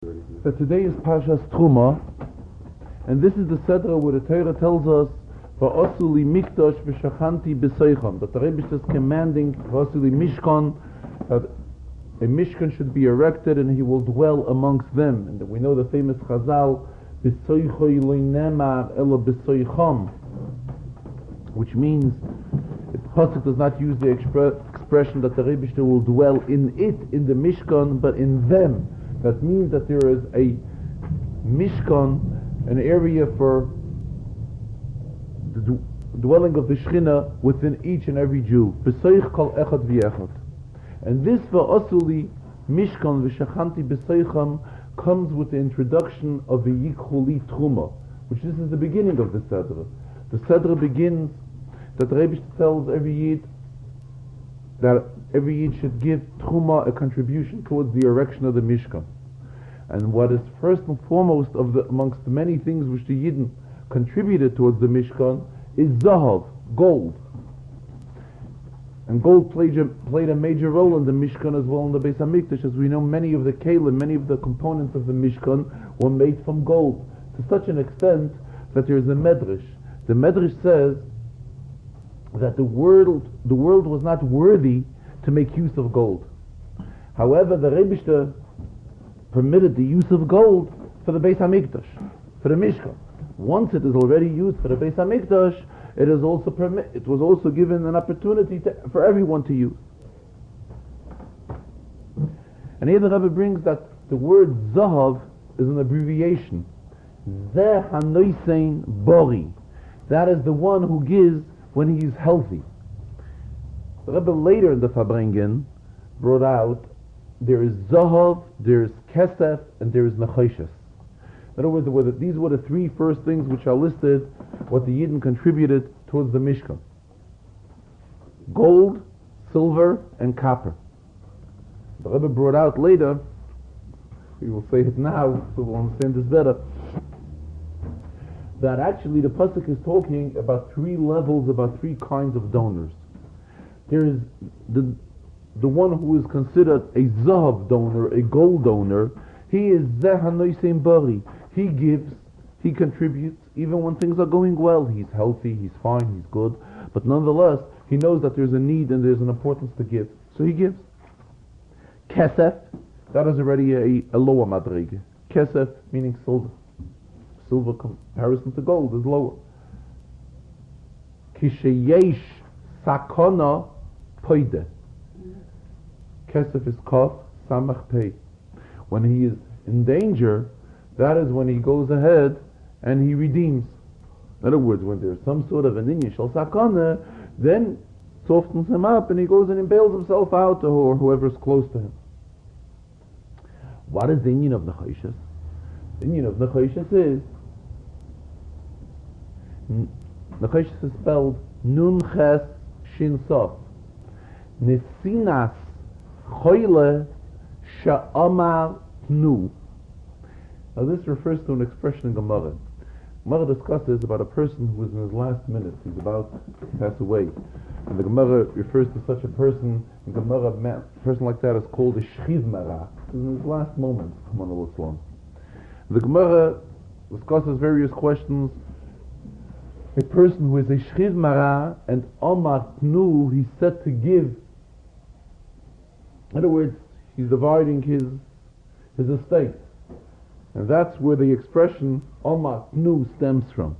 That today is Parshas Terumah, and this is the Chazarah where the Torah tells us Va'asuli mikdash v'shachanti b'seicham, that the Rebbe is commanding Va'asuli mishkan, that a mishkan should be erected and he will dwell amongst them. And we know the famous Chazal b'seichoi lo nemar ela b'seicham, which means the Pasuk does not use the expression that the Rebbe will dwell in it, in the mishkan, but in them. That means that there is a mishkan, an area for the dwelling of the Shechina within each and every Jew. B'soich kol echad v'echad. And this va'asuli mishkan v'shachanti b'soicham comes with the introduction of the yikhuli truma, which this is the beginning of the Chazarah. The Chazarah begins that the Rebbe tells every Yid that every Yid should give Terumah, a contribution towards the erection of the Mishkan. And what is first and foremost amongst the many things which the Yidden contributed towards the Mishkan is Zahav, gold. And gold played a major role in the Mishkan as well in the Beis HaMikdash. As we know, many of the kelim, many of the components of the Mishkan were made from gold, to such an extent that there is a Medrash. The Medrash says that the world was not worthy to make use of gold. However, the Rebbe permitted the use of gold for the Beis HaMikdash, for the Mishkan. Once it is already used for the Beis HaMikdash, it was also given an opportunity for everyone to use. And here the Rebbe brings that the word Zahav is an abbreviation. Zeh hanoisein bori. That is the one who gives when he is healthy. The Rebbe later in the Farbrengen brought out there is Zahav, there is Kesef, and there is Nechoshes. In other words, these were the three first things which are listed, what the Yidden contributed towards the Mishkan. Gold, silver, and copper. The Rebbe brought out later, we will say it now so we'll understand this better, that actually the Pasuk is talking about three levels, about three kinds of donors. There is the one who is considered a Zahav donor, a gold donor. He is Zeh hanoisein bari. He gives, he contributes, even when things are going well. He's healthy, he's fine, he's good, but nonetheless, he knows that there's a need and there's an importance to give, so he gives. Kesef, that is already a lower madrege. Kesef meaning silver. Silver comparison to gold is lower. Kisheyesh sakona poide. Kesef is kaf, samach pei. When he is in danger, that is when he goes ahead and he redeems. In other words, when there's some sort of an inyan shel sakana, then softens him up and he goes and he bails himself out, or whoever's close to him. What is the inyan of Nechoshes? The inyan of Nechoshes is Nechoshes is spelled Nun Ches Shin Sof. Nesinas Choyle Sha'amar Tnu. Now this refers to an expression in Gemara. Gemara discusses about a person who is in his last minutes. He's about to pass away. And the Gemara refers to such a person. In Gemara, a person like that is called a Shchiv Mara. In his last moments, the Gemara discusses various questions. A person who is a Shchiv Mara and Amar Tnu, he's said to give. In other words, he's dividing his estate. And that's where the expression Amar Tnu stems from.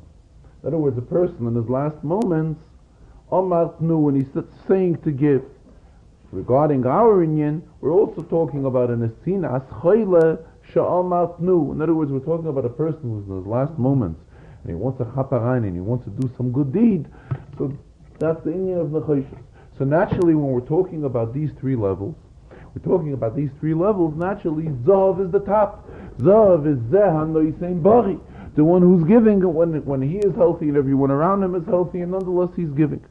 In other words, a person in his last moments, Amar Tnu, when he's saying to give. Regarding our inyan, we're also talking about an Esinas Choyle Sha'amar Tnu. In other words, we're talking about a person who's in his last moments and he wants a chaparan and he wants to do some good deed. So that's the inyan of Nechoshes. So naturally, when we're talking about these three levels, naturally, Zahav is the top. Zahav is Zeh hanoisein bari, the one who's giving when he is healthy and everyone around him is healthy, and nonetheless he's giving.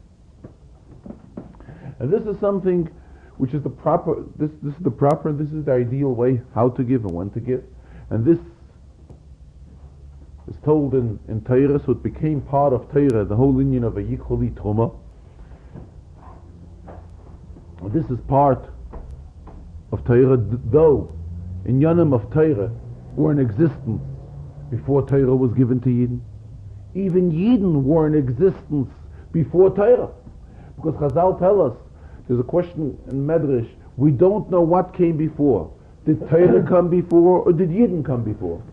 And this is something which is the proper, this is the ideal way how to give and when to give. And this is told in Torah, so it became part of Torah, the whole inyan of a yikhuli truma. This is part of Torah, though in Yanim of Torah were in existence before Torah was given to Yidden. Even Yidden were in existence before Torah. Because Chazal tell us, there's a question in Medrash, we don't know what came before. Did Torah come before or did Yidden come before?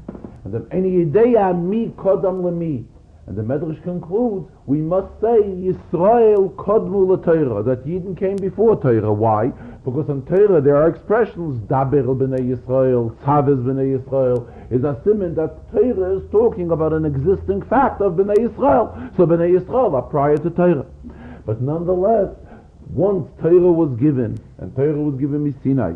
And then any ideya mi kodam lemi. And the Medrash concludes, we must say Yisrael kodmu l'Torah, that Yidden came before Torah. Why? Because in Torah there are expressions, Daber b'nei Yisrael, Tzaves b'nei Yisrael, is a siman that Torah is talking about an existing fact of b'nei Yisrael. So b'nei Yisrael are prior to Torah. But nonetheless, once Torah was given, and Torah was given Sinai,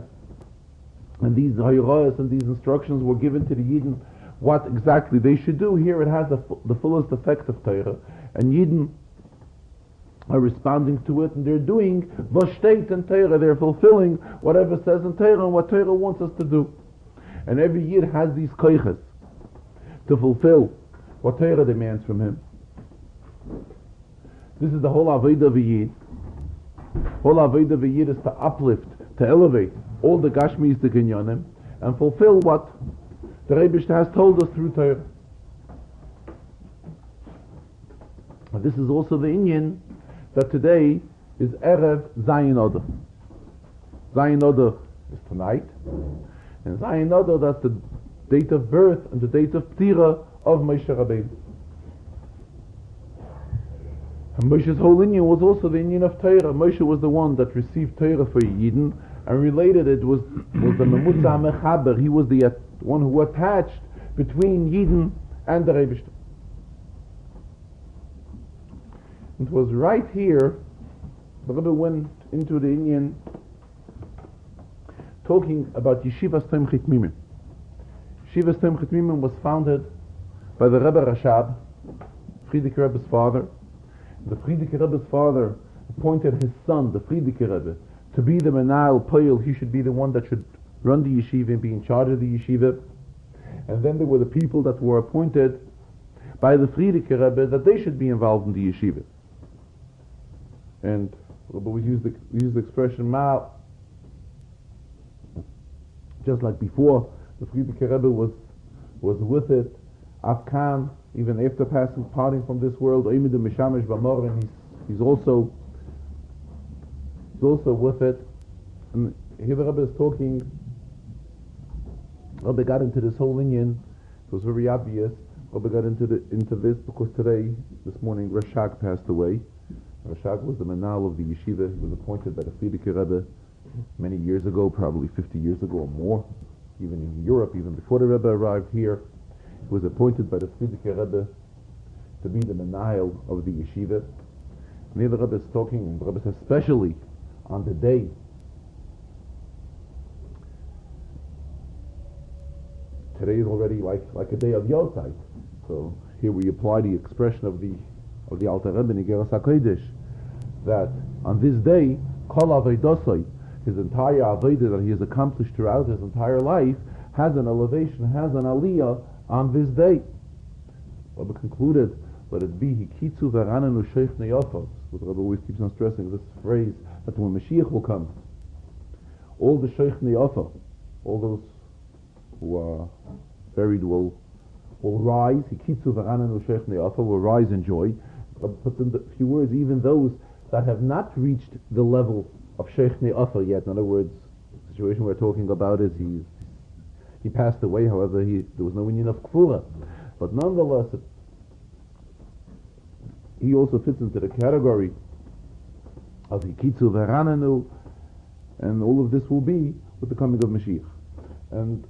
and these hayrayos and these instructions were given to the Yidden, what exactly they should do, here it has the fullest effect of Torah, and Yidden are responding to it, and they're doing v'shteit in Torah, they're fulfilling whatever says in Torah and what Torah wants us to do. And every Yid has these koiches to fulfill what Torah demands from him. This is the whole avodah of a Yid. Whole avodah of a Yid is to uplift, to elevate all the gashmistic inyanim and fulfill what the Rebbe has told us through Torah. And this is also the inyan that today is Erev Zayin Oder. Zayin Oder is tonight, and Zayin Oder, that's the date of birth and the date of Ptira of Moshe Rabbeinu. And Moshe's whole inyan was also the inyan of Torah. Moshe was the one that received Torah for Yidden and related it was the Memutza Mechaber. He was the one who attached between Yidden and the Rebbe. It was right here the Rebbe went into the inyan talking about Yeshivas Tom Chitmimim. Yeshivas Tom Chitmimim was founded by the Rebbe Rashab, Frierdiker Rebbe's father. The Frierdiker Rebbe's father appointed his son, the Frierdiker Rebbe, to be the Menal Poyel. He should be the one that should run the yeshiva and be in charge of the yeshiva. And then there were the people that were appointed by the Frierdiker Rebbe that they should be involved in the yeshiva. And we use the expression Mal, just like before the Frierdiker Rebbe was with it. Afkan, even after parting from this world, and he's also with it. And here the Rebbe is talking. Rebbe got into this whole inyan. It was very obvious. Rebbe got into this because today, this morning, Rashag passed away. Rashag was the menal of the yeshiva. He was appointed by the Frierdiker Rebbe many years ago, probably 50 years ago or more, even in Europe, even before the Rebbe arrived here. He was appointed by the Frierdiker Rebbe to be the menal of the yeshiva. And here the Rebbe is talking, and the Rebbe says, especially on the day today is already like a day of Yotzeit. So here we apply the expression of the Alter Rebbe in Igeras HaKodesh, that on this day, Kol Avedosai, his entire Aveda that he has accomplished throughout his entire life, has an elevation, has an aliyah on this day. Rebbe concluded, let it be Hikitzu Veranenu Sheikh Neyofos. The Rebbe always keeps on stressing this phrase, that when Mashiach will come, all the Sheikh Neyofa, all those who are buried will rise. Hikitzu Veranenu Sheikh Neyofa, will rise in joy. But in a few words, even those that have not reached the level of Sheikh Neyofa yet, in other words, the situation we're talking about is he passed away, however, there was no union of Kfura. But nonetheless, he also fits into the category of Hikitzu Veranenu, and all of this will be with the coming of Mashiach. And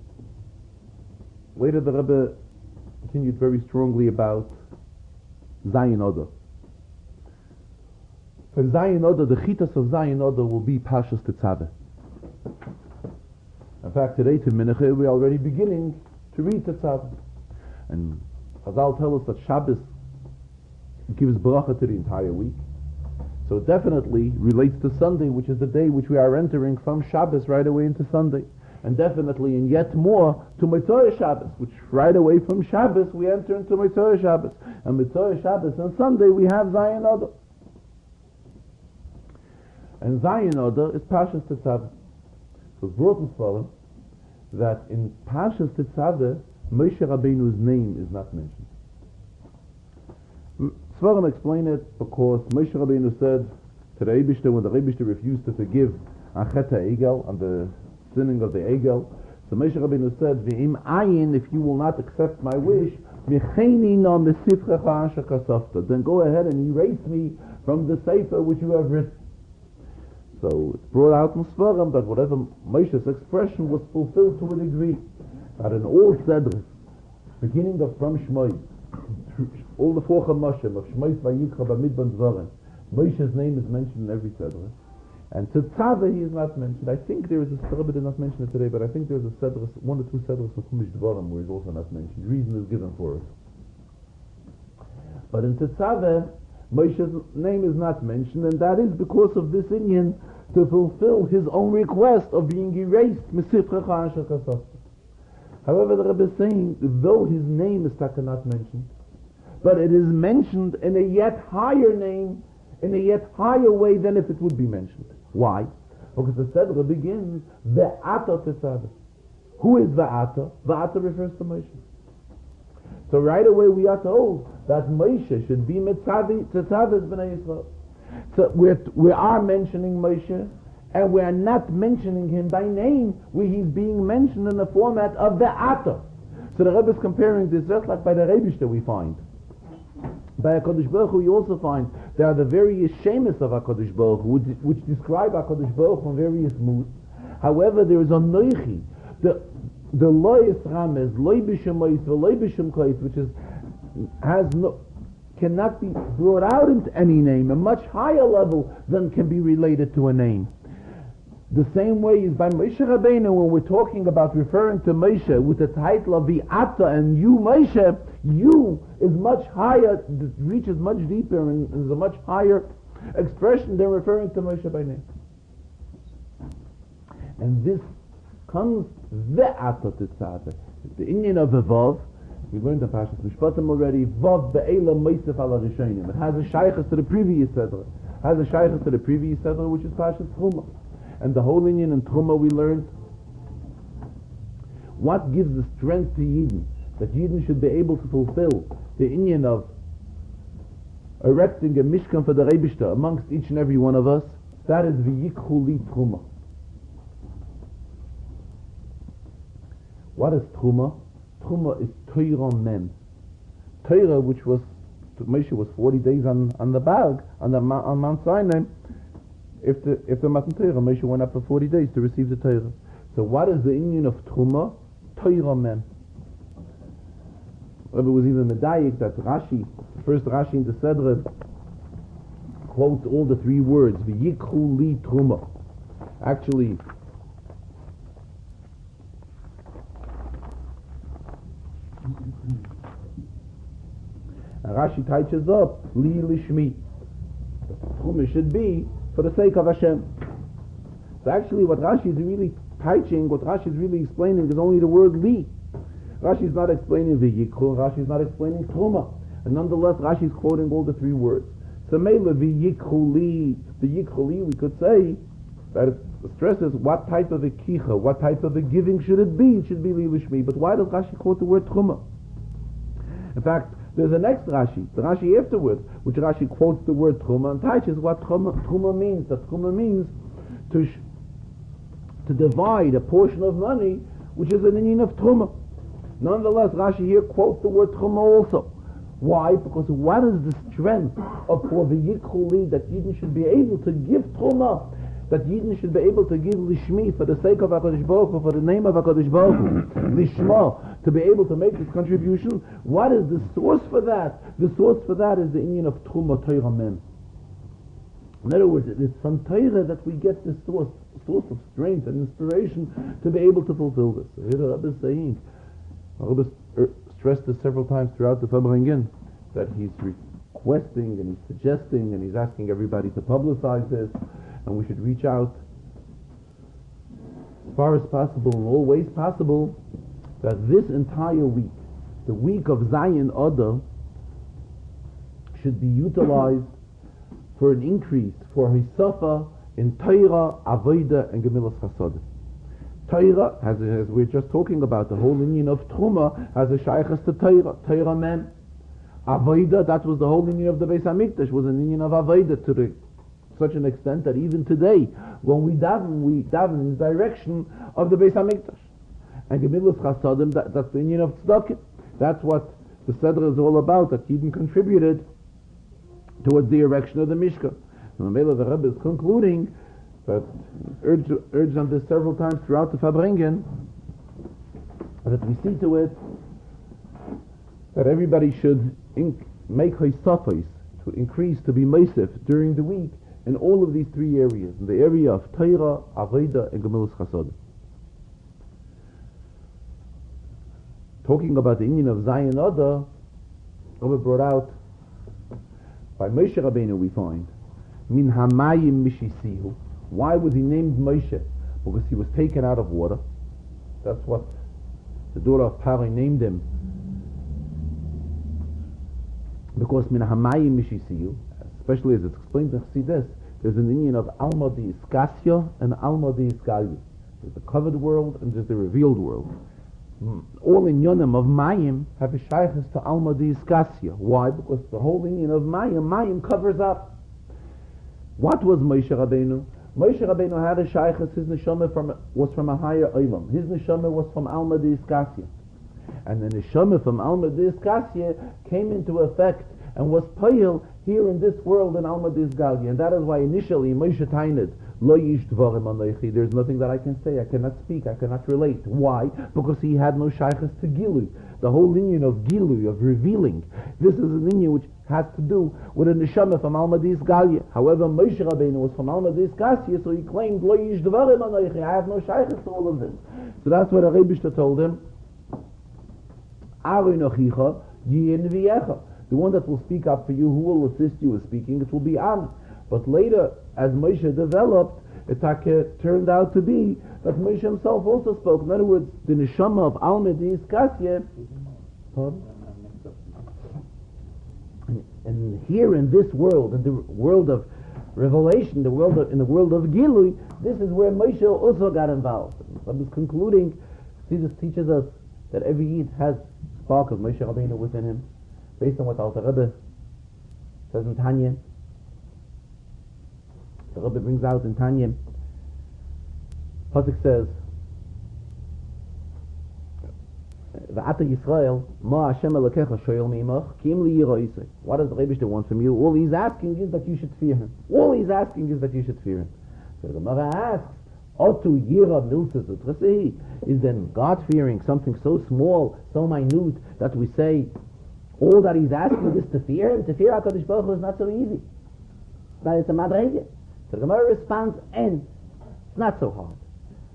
later the Rebbe continued very strongly about Zayin Oder. For Zayin Oder, the Chitas of Zayin Oder will be Pashas Tetzaveh. In fact, today to Mincha we are already beginning to read Tetzaveh. And Chazal tell us that Shabbos gives bracha to the entire week. So it definitely relates to Sunday, which is the day which we are entering from Shabbos right away into Sunday. And definitely, and yet more, to Mitzvah Shabbos, which right away from Shabbos we enter into Mitzvah Shabbos. And Mitzvah Shabbos on Sunday we have Zayin Oder. And Zayin Oder is Pashas Tetzaveh. So it's brought in Sfarim that in Parshas Tetzaveh, Moshe Rabbeinu's name is not mentioned. Svarim explain it because Moshe Rabbeinu said to the Eibishter, when the Eibishter refused to forgive on Chet HaEgel, on the sinning of the Egel, so Moshe Rabbeinu said, V'im ayin, if you will not accept my wish, V'cheini na mesifrecha asher kasafta, then go ahead and erase me from the Sefer which you have written. So it's brought out in Svarim that whatever Moshe's expression was fulfilled to a degree, that in all Sedres, beginning of from Shmoy, all the four Chamashim of Shmoy, Vayikra, Bamidbar, Dvarim, Moshe's name is mentioned in every Sedre. And Tetzaveh he is not mentioned. I think there is a Rebbe did not mention it today, but I think there is a Sedre, one or two Sedres of Chumash Dvarim where he's also not mentioned. Reason is given for it. But in Tetzaveh, Moshe's name is not mentioned, and that is because of this Inyan to fulfill his own request of being erased. However, the Rebbe is saying, though his name is not mentioned, but it is mentioned in a yet higher name, in a yet higher way than if it would be mentioned. Why? Because the Sedra begins, Ve'ata Tetzaveh. Who is Ve'ata? Ve'ata refers to Moshe. So right away we are told that Moshe should be Tetzaveh's B'nai Yisrael. So we are mentioning Moshe, and we are not mentioning him by name, where he's being mentioned in the format of the Atta. So the Rebbe is comparing this just like by the Rebishter we find. By HaKadosh Baruch Hu we also find there are the various shemis of HaKadosh Baruch Hu which describe HaKadosh Baruch Hu from various moods. However, there is a Noichi, the Lois Rames, Loi B'Shemois, Loi B'Shem Kois, which cannot be brought out into any name, a much higher level than can be related to a name. The same way is by Moshe Rabbeinu, when we're talking about referring to Moshe with the title of the Atta and you Moshe, you is much higher, reaches much deeper and is a much higher expression than referring to Moshe by name. And this comes the Atta Tetzaveh, the Inyan of the Vav. We learned the Parshas Mishpatim already. Vav be'ela meisef ala rishonim. It has a shaykhus to the previous Sedra. Which is Parshas Terumah. And the whole Inyan in Terumah we learned what gives the strength to Yidden, that Yidden should be able to fulfill the Inyan of erecting a Mishkan for the Rebishter amongst each and every one of us. That is v'yikhu li Terumah. What is Terumah? Terumah is Torah Mem. Torah, which was, Moshe was 40 days on the Berg, on Mount Sinai. If the Matan Torah, Moshe went up for 40 days to receive the Torah. So what is the Inyan of Terumah? Torah Mem. It was even Medayik that Rashi, the first Rashi in the Sedra, quotes all the three words, V'yikhu li Terumah. Actually, and Rashi touches up li lishmi. Terumah should be for the sake of Hashem. So actually what Rashi is really teaching, what Rashi is really explaining is only the word li. Rashi is not explaining v'yikhu, Rashi is not explaining Terumah. And nonetheless Rashi is quoting all the three words. So mele v'yikhu li, we could say that it stresses what type of a kicha, what type of a giving should it be? It should be li lishmi. But why does Rashi quote the word Terumah? In fact, there's the next Rashi, the Rashi afterwards, which Rashi quotes the word Terumah and teaches what Terumah means. That Terumah means to divide a portion of money, which is an Inyan of Terumah. Nonetheless, Rashi here quotes the word Terumah also. Why? Because what is the strength of for the Yikhu Li, that Yidden should be able to give Terumah, that Yidden should be able to give Lishmi for the sake of HaKadosh Baruch Hu, for the name of HaKadosh Baruch Hu, Lishma, to be able to make this contribution. What is the source for that? The source for that is the Inyan of Terumah Torah Mem. In other words, it is from Torah that we get this source of strength and inspiration to be able to fulfill this. So here the Rebbe is saying, the Rebbe stressed this several times throughout the Farbrengen, that he's requesting and he's suggesting and he's asking everybody to publicize this, and we should reach out as far as possible, in all ways possible, that this entire week, the week of Zayin Adar, should be utilized for an increase, for Hisafa in Torah, Avodah, and Gemilas Chasadim. Torah, as we're just talking about, the whole union of Terumah has a shaykhs to Torah. Torah meant Avodah. That was the whole union of the Beis Hamikdash, was an union of Avodah to such an extent that even today, when we daven in the direction of the Beis Hamikdash. And Gemilus Chasadim, that's the union of Tzedakah. That's what the Seder is all about, that Yidden contributed towards the erection of the Mishkan. And the Rebbe is concluding, but urged on this several times throughout the Farbrengen, that we see to it that everybody should make Haisafos, to increase, to be Meisef during the week in all of these three areas, in the area of Torah, Avodah, and Gemilus Chasadim. Talking about the Indian of Zion Oda, Rabbi brought out, by Moshe Rabbeinu we find, Min Hamayim Mishisihu. Why was he named Moshe? Because he was taken out of water. That's what the daughter of Pari named him. Because Min Hamayim Mishisihu, especially as it's explained in Chassidus, there's an Indian of Alma di Iskasya and Alma di Iskalya. There's the covered world and there's the revealed world. All in Yonim of Mayim have a shaykhs to Alma di Iskasya. Why? Because the whole union of Mayim covers up. What was Moshe Rabbeinu? Moshe Rabbeinu had a shaykhs, his neshama was from a higher olam. His neshama was from Alma di Iskasya. And the neshama from Alma di Iskasya came into effect and was payil here in this world in Alma di Iskalya. And that is why initially Moshe Tained, Lo yish dvarim anochi, there's nothing that I can say, I cannot speak, I cannot relate. Why? Because he had no shaykhs to Gilui. The whole union of Gilui, of revealing. This is an union which has to do with a neshama from Alma di Iskalya. However, Moshe Rabbeinu was from Alma di Iskasya, so he claimed, Lo yish dvarim anochi, I have no shaykhs to all of this. So that's what the Rebbe told him, Aru nochicha, yin v'yecha. The one that will speak up for you, who will assist you with speaking, it will be Am. But later, as Moshe developed, it turned out to be that Moshe himself also spoke. In other words, the neshama of Alma di Iskasya, and here in this world, in the world of revelation, in the world of Gilui, this is where Moshe also got involved. I was concluding, Jesus teaches us that every Yid has a spark of Moshe Rabbeinu within him, based on what Alter Rebbe says in Tanya. The Rebbe brings out in Tanya, Pasuk says, V'ata Yisrael, Ma Hashem Elokecha shoyel meimach, ki im li yira Yisrael. What does the Rebbe want from you? All he's asking is that you should fear him. All he's asking is that you should fear him. So the Gemara asks, Otu yira miltzes utrasihi. Is then God-fearing something so small, so minute, that we say, all that he's asking is to fear him? To fear HaKadosh Baruch Hu is not so easy. It's a madrege. So the Gemara responds, and it's not so hard.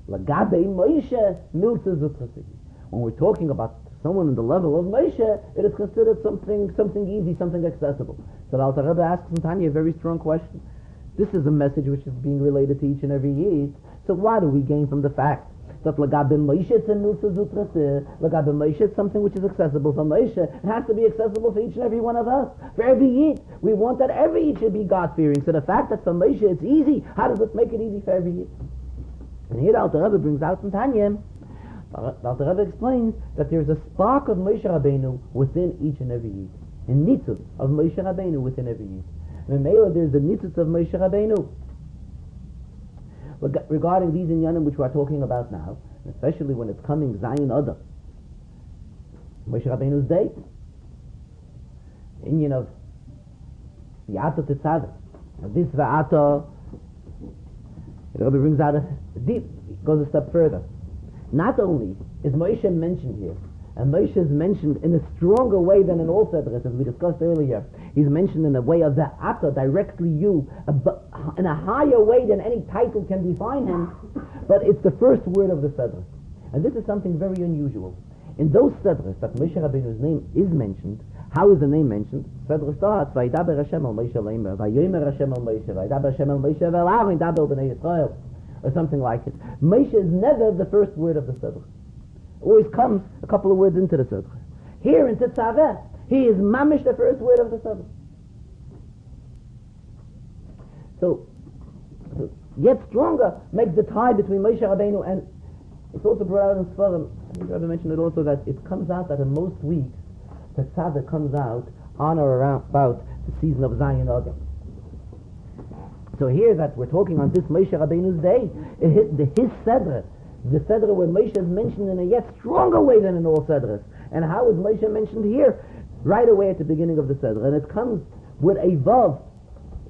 Lagabe Moshe miltzes utrasihi. When we're talking about someone in the level of Moshe, it is considered something easy, something accessible. So the Alter Rebbe asks in Tanya a very strong question. This is a message which is being related to each and every Yid. So what do we gain from the fact that Lagabe Moshe it's a miltzes utrasihi, Lagabe Moshe it's something which is accessible for Moshe? It has to be accessible for each and every one of us. For every Yid, we want that every Yid should be God-fearing. So the fact that for Moshe it's easy, how does it make it easy for every Yid? And here the Alter Rebbe brings out in Tanya, the Alter Rebbe explains that there's a spark of Moshe Rabbeinu within each and every Yid. A nitzut of Moshe Rabbeinu within every Yid. And in there's the nitzut of Moshe Rabbeinu. Regarding these inyanim which we are talking about now, especially when it's coming Zion Oda, Moshe Rabbeinu's day, inyan of V'ata Tetzaveh. Now this V'ata, the Rebbe brings out goes a step further. Not only is Moshe mentioned here, and Moshe is mentioned in a stronger way than in all Sedras, as we discussed earlier. He's mentioned in a way of the Ata, directly you, in a higher way than any title can define him, but it's the first word of the Sedras. And this is something very unusual. In those Sedras that Moshe Rabbeinu's name is mentioned, how is the name mentioned? Sedra starts, Vaydaber Hashem al Moshe leimer, Vayomer Hashem al Moshe, Vaydaber Hashem al Moshe, V'Aaron Dabel b'nei Yisrael, or something like it. Moshe is never the first word of the Sedra. Always comes a couple of words into the Sedra. Here in Tetzaveh, he is mamish the first word of the Sedra. So yet stronger makes the tie between Moshe Rabbeinu and It's also brought out in Svarim. I think Rabbi mentioned it also that it comes out that in most weeks the tzaddik comes out on or around about the season of Zion Adar. So here that we're talking on this Moshe Rabbeinu's day, his Sedra, the Sedra where Moshe is mentioned in a yet stronger way than in all Sedras. And how is Moshe mentioned here? Right away at the beginning of the Sedra. And it comes with a Vav,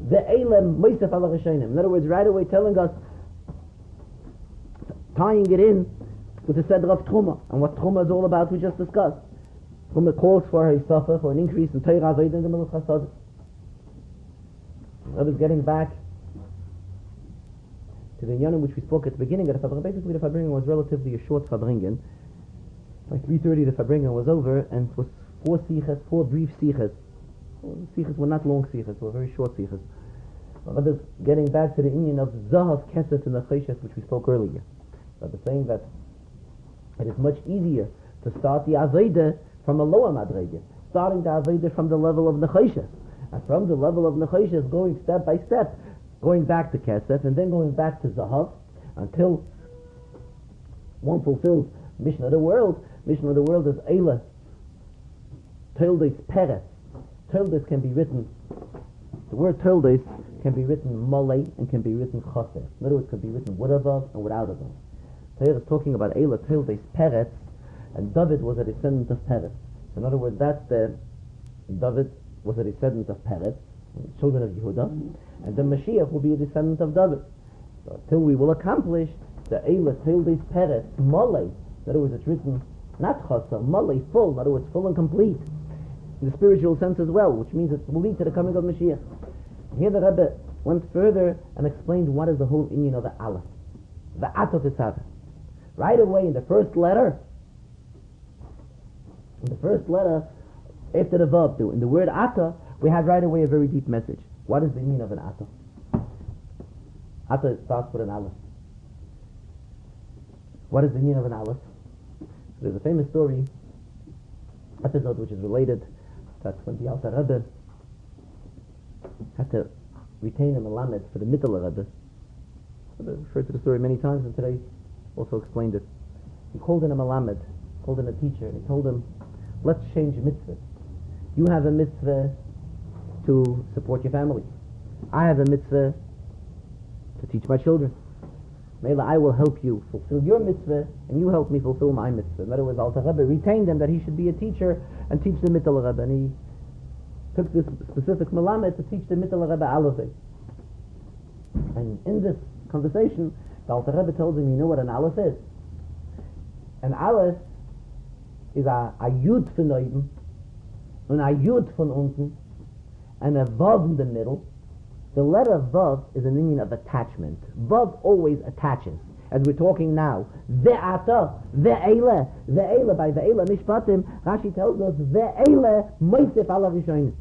the Eilem Mosef ala Rishonim. In other words, right away telling us, tying it in with the Sedra of Terumah. And what Terumah is all about we just discussed. Terumah calls for a suffer, for an increase in Torah Avodah in the middle of Chassadah. Rabbi's getting back to the Yanim which we spoke at the beginning of the Farbrengen. Basically the Farbrengen was relatively a short Farbrengen. By 3:30 the Farbrengen was over, and it was 4 brief sichas. Sichas were not long sichas, were very short sichas. Rabbi's getting back to the Indian of Zahav Kesef in the Cheshes which we spoke earlier. Rabbi's saying that it is much easier to start the Avodah from a lower Madrege, starting the Avodah from the level of Necheshes, and from the level of Necheshes going step by step, going back to Kesef, and then going back to Zahav, until one fulfills Mishnah of the World. Mishnah of the World is Eila, Toldes Peretz. Toldes can be written, the word Toldes can be written Molei and can be written Chaser. In other words, it can be written with a Vav and without a Vav. Here is talking about Eila, Toldes Peretz, and David was a descendant of Peretz. So in other words, David was a descendant of Peretz, children of Yehuda, and the Mashiach will be a descendant of David. So until we will accomplish the Eila Toldes Peretz Molei, in other words, it's written not Chaser, Molei, full, in other words, full and complete, in the spiritual sense as well, which means it will lead to the coming of Mashiach. Here the Rebbe went further and explained what is the whole inyan of the Aleph, the Atah Tetzaveh. Right away in the first letter, after the Vav, in the word Atah, we have right away a very deep message. What is the meaning of an Atah? Atah starts with an Aleph. What is the meaning of an Aleph? There's a famous episode which is related that when the Alter Rebbe had to retain a Melamed for the Mittler Rebbe. I've referred to the story many times, and today also explained it. He called in a Melamed, called in a teacher, and he told him, let's change mitzvah. You have a mitzvah to support your family. I have a mitzvah to teach my children. Mela, I will help you fulfill your mitzvah, and you help me fulfill my mitzvah. In other words, Alter Rebbe retained him that he should be a teacher and teach the Mittler Rebbe, and he took this specific Melamed to teach the Mittler Rebbe Aleph. And in this conversation, the Alter Rebbe told him, you know what an Aleph is? An Aleph is a Yud von oben, and a Yud von unten, and a Vav in the middle. The letter Vav is an union of attachment. Vav always attaches. As we're talking now, Ve'ata, Ve'ela, by Ve'ela Mishpatim, Rashi tells us, Ve'ela Moisef ala Rishonim.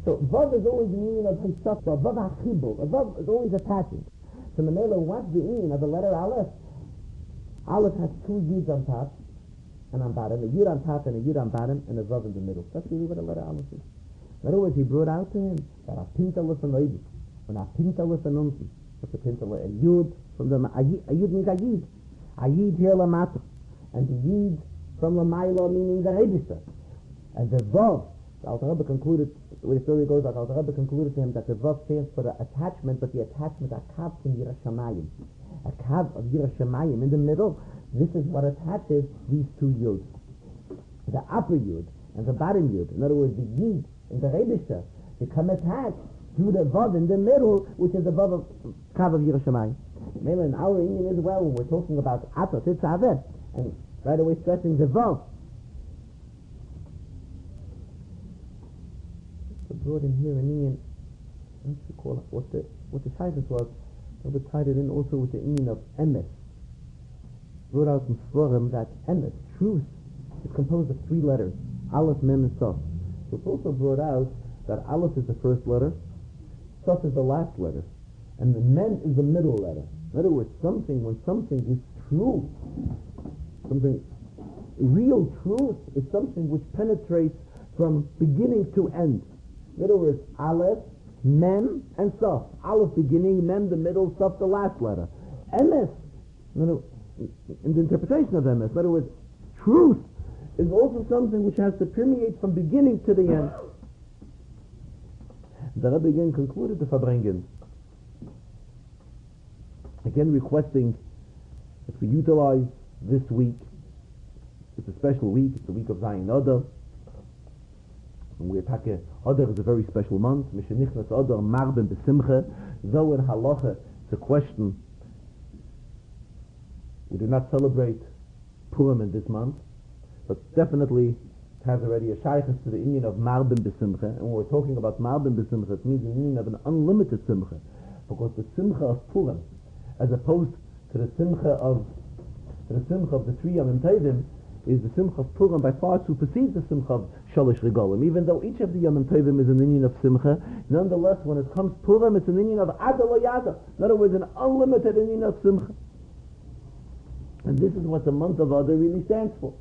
So Vav is always an union of Hisafra, Vav HaChibur. Vav is always attaching. So Mamela, what's the union of the letter Aleph? Aleph has 2 Yuds on top and on bottom, a Yud on top and a Yud on bottom, and a Vav in the middle. That's really what a letter Aleph is. In other words, he brought out to him that a Pintala from Oibis, and a Pintala from Unten. What's a Pintala? A Yud from the... A Yud means a Yid. A Yid here Lamata. And the Yid from Lamaila meaning the Rebishter. And the Vav, the Alter Rebbe concluded, the way the story goes, the Alter Rebbe concluded to him that the Vav stands for the attachment, but the attachment, a Kav from Yerushalayim. A Kav of Yerushalayim in the middle. This is what attaches these 2 Yuds. The upper Yud and the bottom Yud. In other words, the Yid and the Rebishter become attached to the Vav in the middle, which is the Vav of Kav of Yerushalayim. Maybe in our Indian as well, when we're talking about Atah Tetzaveh, and right away stressing the Vav. So brought in here an Indian, let's recall what the title was. We tied it in also with the Indian of Emes. Brought out from Svarim that Emes, truth, is composed of 3 letters, Aleph, Mem, and Saf. So it's also brought out that Aleph is the first letter, Saf is the last letter, and the Mem is the middle letter. In other words, when something is true, something, real truth is something which penetrates from beginning to end. In other words, Aleph, Mem, and Saf. Aleph beginning, Mem the middle, Saf the last letter. Emes, in the interpretation of emes. In other words, truth is also something which has to permeate from beginning to the end. The Rebbe again concluded the Farbrengen, again requesting that we utilize this week. It's a special week. It's the week of Zayin Adar. And we attack Adar is a very special month. Mishenichnas Adar Marben B'Simcha. Though in Halacha it's a question, we do not celebrate Purim in this month, but definitely it has already a shaykhus to the Indian of Marben B'Simcha. And when we're talking about Marben B'Simcha, it means the meaning of an unlimited Simcha, because the Simcha of Purim, as opposed to the Simcha of the 3 Yomim Tovim, is the Simcha of Purim by far supersedes the Simcha of Shalosh Regalim. Even though each of the Yomim Tovim is an Indian of Simcha, nonetheless, when it comes Purim, it's an Indian of Adal Yada. In other words, an unlimited Indian of Simcha. And this is what the month of Adar really stands for.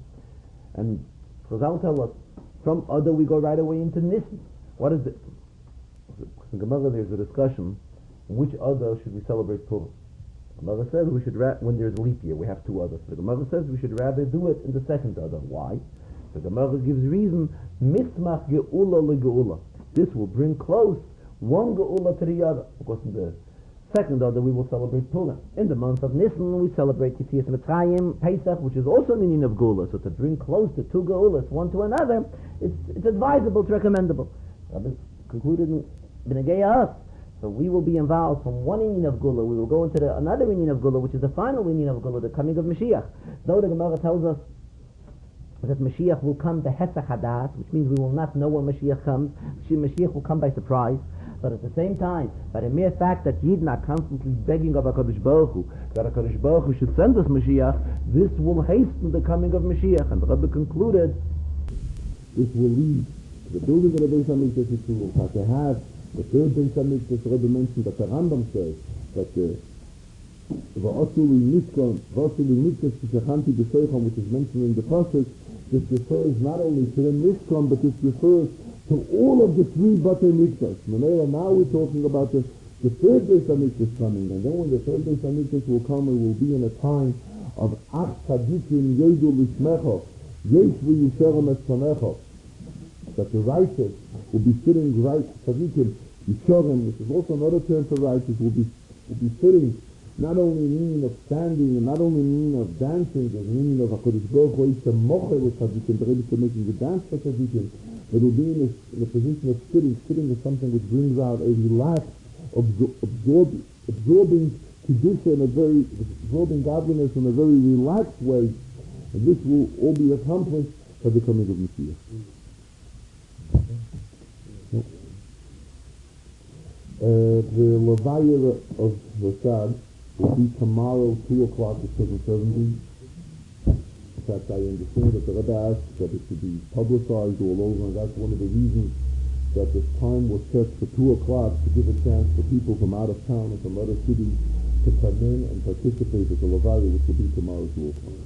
And Chazal tell us, from Adar we go right away into Nisan. What is it? In Gemara there's a discussion, which Adar should we celebrate Purim? The Gemara says we should, when there's a leap year, we have 2 Adars. The Gemara says we should rather do it in the 2nd Adar. Why? The Gemara gives reason, Mismach Geula LeGeula. This will bring close one Geula to the other. Because in the 2nd Adar we will celebrate Purim. In the month of Nisan we celebrate Yetzias Mitzrayim, Pesach, which is also an union of Geula. So to bring close the 2 Geulas, one to another, it's advisable, it's recommendable. Rabbi concluded in B'negei us. So we will be involved from one union of Gula, we will go into another union of Gula, which is the final union of Gula, the coming of Mashiach. Though the Gemara tells us that Mashiach will come to Hesach Hadas, which means we will not know when Mashiach comes. Mashiach will come by surprise. But at the same time, by the mere fact that Yidden are constantly begging of HaKadosh Baruch Hu, that HaKadosh Baruch Hu should send us Mashiach, this will hasten the coming of Mashiach. And the Rebbe concluded, this will lead to the building of the Beis HaMikdash, which we will have to have. The third Beis HaMikdash, the Rebbe mentioned that the Rambam says that V'asuli Mikdash Shechanti B'Seicham, which is mentioned in the Pasuk, this refers not only to the Mishkan, but this refers to all of the 3 Batei Mikdash. Now we're talking about the third Beis HaMikdash coming, and then when the third Beis HaMikdash will come, we will be in a time of Ach Tzadikim Yedu Lishmecha, Yeshvu Yisherem Espanecha, that the righteous will be sitting right, Tzadikim Yisherem, which is also another term for righteous, will be sitting not only in meaning of standing, and not only in meaning of dancing, there's meaning of HaKadosh Baruch Hu is the mocher with tzaddikim, the Rebbe is making the dance for tzaddikim, but will be in a position of sitting. Sitting is something which brings out a relaxed, absorbing kedusha in a very, absorbing godliness in a very relaxed way, and this will all be accomplished by the coming of Mashiach. The Levaya of Rasad will be tomorrow, 2 o'clock at 7:70. In fact, I understand that the Rebbe asked that it should be publicized all over, and that's one of the reasons that this time was set for 2 o'clock, to give a chance for people from out of town and from other cities to come in and participate at the Levaya, which will be tomorrow, 2 o'clock.